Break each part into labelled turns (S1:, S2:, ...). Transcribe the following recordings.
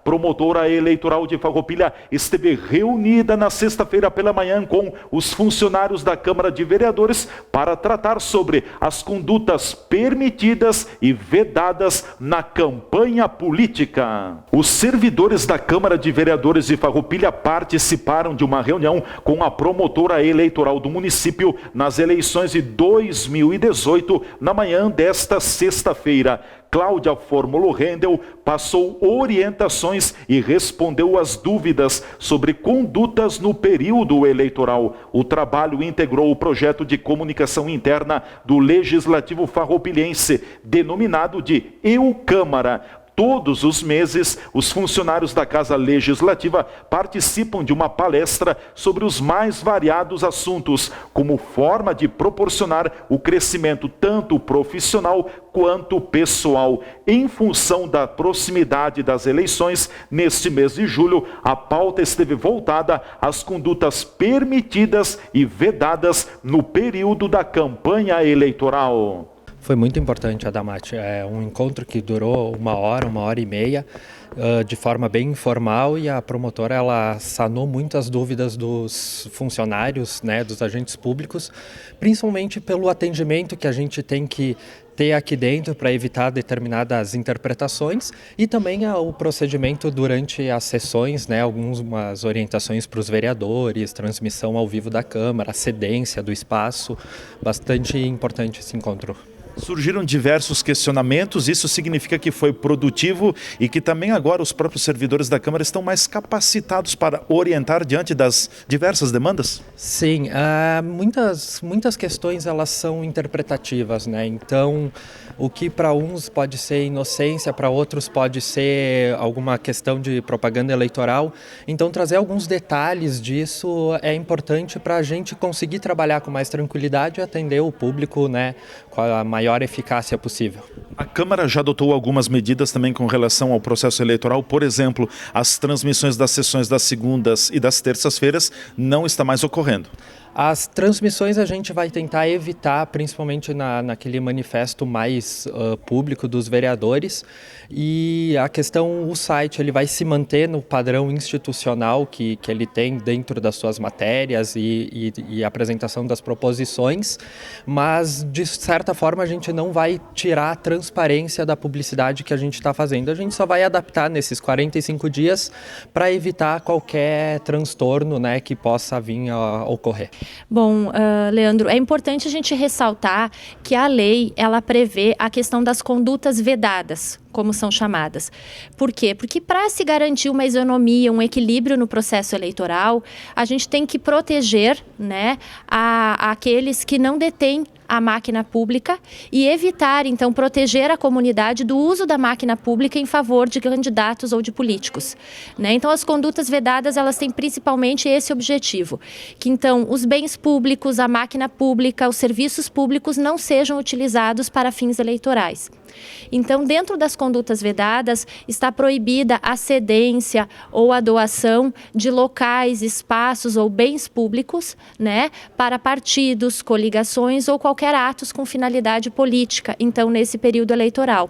S1: promotora eleitoral de Farroupilha esteve reunida na sexta-feira pela manhã com os funcionários da Câmara de Vereadores para tratar sobre as condutas permitidas e vedadas na campanha política. Os servidores da Câmara de Vereadores de Farroupilha participaram de uma reunião com a promotora eleitoral do município nas eleições de 2018, na manhã desta sexta-feira. Cláudia Fórmulo Rendel passou orientações e respondeu às dúvidas sobre condutas no período eleitoral. O trabalho integrou o projeto de comunicação interna do Legislativo Farroupilhense, denominado de Eu-Câmara. Todos os meses, os funcionários da Casa Legislativa participam de uma palestra sobre os mais variados assuntos, como forma de proporcionar o crescimento tanto profissional quanto pessoal. Em função da proximidade das eleições, neste mês de julho, a pauta esteve voltada às condutas permitidas e vedadas no período da campanha eleitoral.
S2: Foi muito importante, Adamati. É um encontro que durou uma hora e meia, de forma bem informal, e a promotora ela sanou muitas dúvidas dos funcionários, né, dos agentes públicos, principalmente pelo atendimento que a gente tem que ter aqui dentro para evitar determinadas interpretações, e também o procedimento durante as sessões, né, algumas orientações para os vereadores, transmissão ao vivo da Câmara, a cedência do espaço. Bastante importante esse encontro.
S3: Surgiram diversos questionamentos, isso significa que foi produtivo e que também agora os próprios servidores da Câmara estão mais capacitados para orientar diante das diversas demandas?
S2: Sim, muitas questões elas são interpretativas, né? Então, o que para uns pode ser inocência, para outros pode ser alguma questão de propaganda eleitoral. Então, trazer alguns detalhes disso é importante para a gente conseguir trabalhar com mais tranquilidade e atender o público, né, com a maior eficácia possível.
S3: A Câmara já adotou algumas medidas também com relação ao processo eleitoral. Por exemplo, as transmissões das sessões das segundas e das terças-feiras não está mais ocorrendo.
S2: As transmissões a gente vai tentar evitar, principalmente naquele manifesto mais público dos vereadores, e a questão, o site ele vai se manter no padrão institucional que ele tem dentro das suas matérias e apresentação das proposições, mas de certa forma a gente não vai tirar a transparência da publicidade que a gente está fazendo, a gente só vai adaptar nesses 45 dias para evitar qualquer transtorno, né, que possa vir a ocorrer.
S4: Bom, Leandro, é importante a gente ressaltar que a lei, ela prevê a questão das condutas vedadas, como são chamadas. Por quê? Porque para se garantir uma isonomia, um equilíbrio no processo eleitoral, a gente tem que proteger, né, aqueles que não detêm a máquina pública e evitar, então, proteger a comunidade do uso da máquina pública em favor de candidatos ou de políticos, né? Então, as condutas vedadas, elas têm principalmente esse objetivo, que, então, os bens públicos, a máquina pública, os serviços públicos não sejam utilizados para fins eleitorais. Então, dentro das condutas vedadas, está proibida a cedência ou a doação de locais, espaços ou bens públicos, né, para partidos, coligações ou qualquer atos com finalidade política, então, nesse período eleitoral.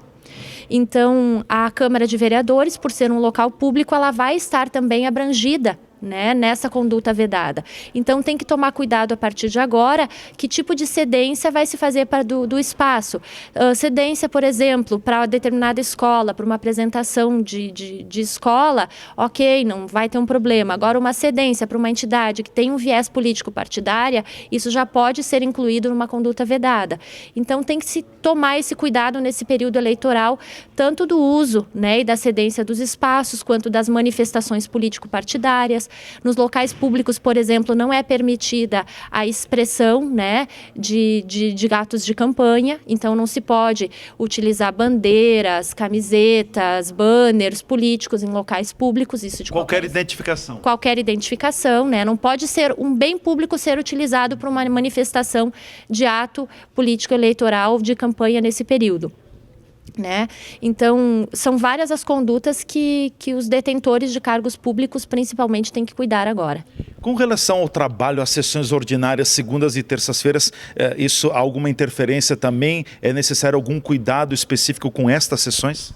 S4: Então, a Câmara de Vereadores, por ser um local público, ela vai estar também abrangida, né, nessa conduta vedada. Então tem que tomar cuidado a partir de agora que tipo de cedência vai se fazer para do espaço. Cedência, por exemplo, para determinada escola, para uma apresentação de escola, ok, não vai ter um problema. Agora, uma cedência para uma entidade que tem um viés político partidária, isso já pode ser incluído numa conduta vedada. Então tem que se tomar esse cuidado nesse período eleitoral, tanto do uso, né, e da cedência dos espaços, quanto das manifestações político-partidárias. Nos locais públicos, por exemplo, não é permitida a expressão, né, de atos de campanha, então não se pode utilizar bandeiras, camisetas, banners políticos em locais públicos. Isso de
S3: qualquer identificação.
S4: Qualquer identificação, né? Não pode ser um bem público ser utilizado para uma manifestação de ato político eleitoral de campanha nesse período. né? Então, são várias as condutas que os detentores de cargos públicos, principalmente, têm que cuidar agora.
S3: Com relação ao trabalho, às sessões ordinárias, segundas e terças-feiras, isso há alguma interferência também? É necessário algum cuidado específico com estas sessões?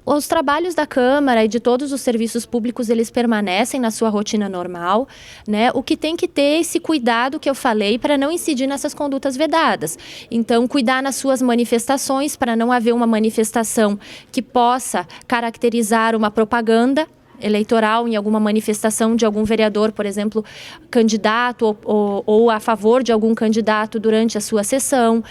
S4: Os trabalhos da Câmara e de todos os serviços públicos, eles permanecem na sua rotina normal, né? O que tem que ter esse cuidado que eu falei para não incidir nessas condutas vedadas. Então, cuidar nas suas manifestações para não haver uma manifestação que possa caracterizar uma propaganda eleitoral em alguma manifestação de algum vereador, por exemplo, candidato ou a favor de algum candidato durante a sua sessão,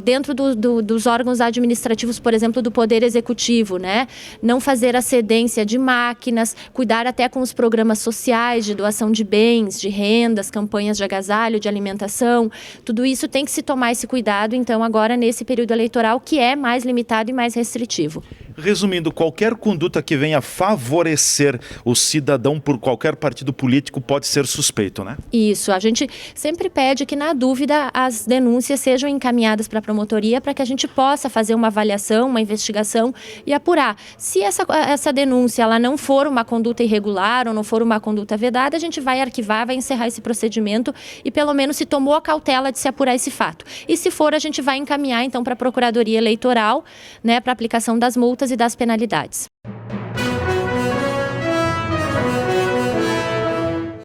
S4: dentro dos órgãos administrativos, por exemplo, do Poder Executivo, né? Não fazer a cedência de máquinas, cuidar até com os programas sociais de doação de bens, de rendas, campanhas de agasalho, de alimentação, tudo isso tem que se tomar esse cuidado, então, agora nesse período eleitoral, que é mais limitado e mais restritivo.
S3: Resumindo, qualquer conduta que venha favorecer o cidadão por qualquer partido político pode ser suspeito, né?
S4: Isso, a gente sempre pede que, na dúvida, as denúncias sejam encaminhadas para a promotoria para que a gente possa fazer uma avaliação, uma investigação e apurar. Se essa denúncia ela não for uma conduta irregular ou não for uma conduta vedada, a gente vai arquivar, vai encerrar esse procedimento e pelo menos se tomou a cautela de se apurar esse fato. E se for, a gente vai encaminhar então para a Procuradoria Eleitoral, né, para aplicação das multas e das penalidades.